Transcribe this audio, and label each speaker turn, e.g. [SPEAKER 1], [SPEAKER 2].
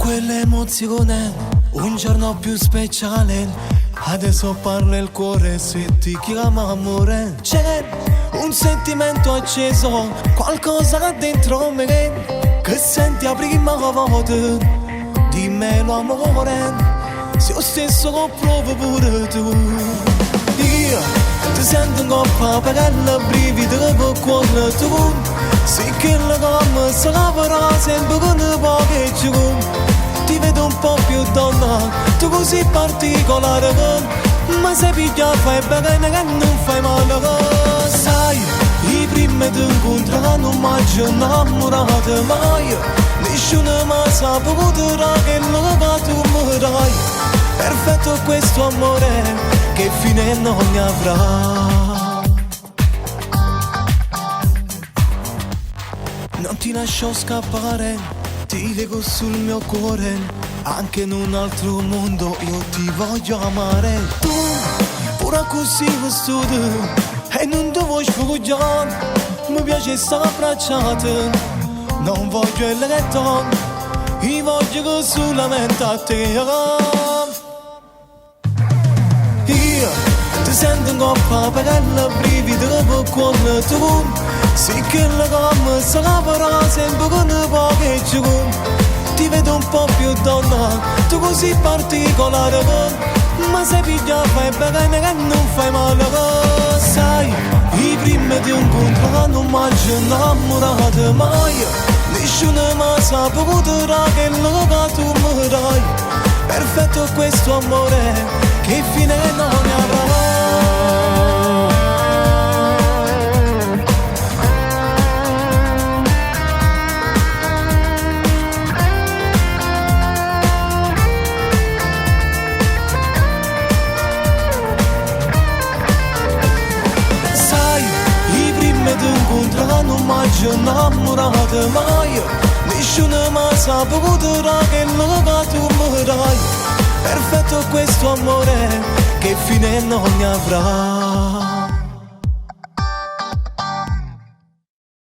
[SPEAKER 1] quell'emozione, un giorno più speciale. Adesso parla il cuore se ti chiama amore. C'è un sentimento acceso, qualcosa dentro me che senti a prima volta. Dimmelo amore, se io stesso provo pure tu. Io ti sento un coppa per il brivido per cuore tu. Sì che la gomma si lavorerà sempre con poche giù. Ti vedo un po' più donna, tu così particolare. Ma se piglia fai bene che non fai male. Sai, i primi ti incontrano non mi ci innamorato mai. Nessuno mi sa potuto che lo che tu mi dai. Perfetto questo amore, che fine non ne avrà. Non ti lascio scappare, ti leggo sul mio cuore. Anche in un altro mondo io ti voglio amare. Tu, pure così vestito, e non ti vuoi sfuggire. Mi piace stare abbracciato, non voglio il letto, io voglio solamente a te. Io ti sento un coppa per il brivido per cuore tu. Sì che la gomma si lavora sempre con poche giù. Ti vedo un po' più donna, tu così particolare. Ma se piglia fai bene che non fai male. Sai, i primi ti incontrano non mi ci innamorato mai. Nessuno mi sa potuto che lo che tu mi dai. Perfetto questo amore, che fine non ne avrà. Non mi ci innamorato mai. Nessuno mi sa potuto che lo che tu mi dai. Perfetto questo amore, che fine non ne avrà.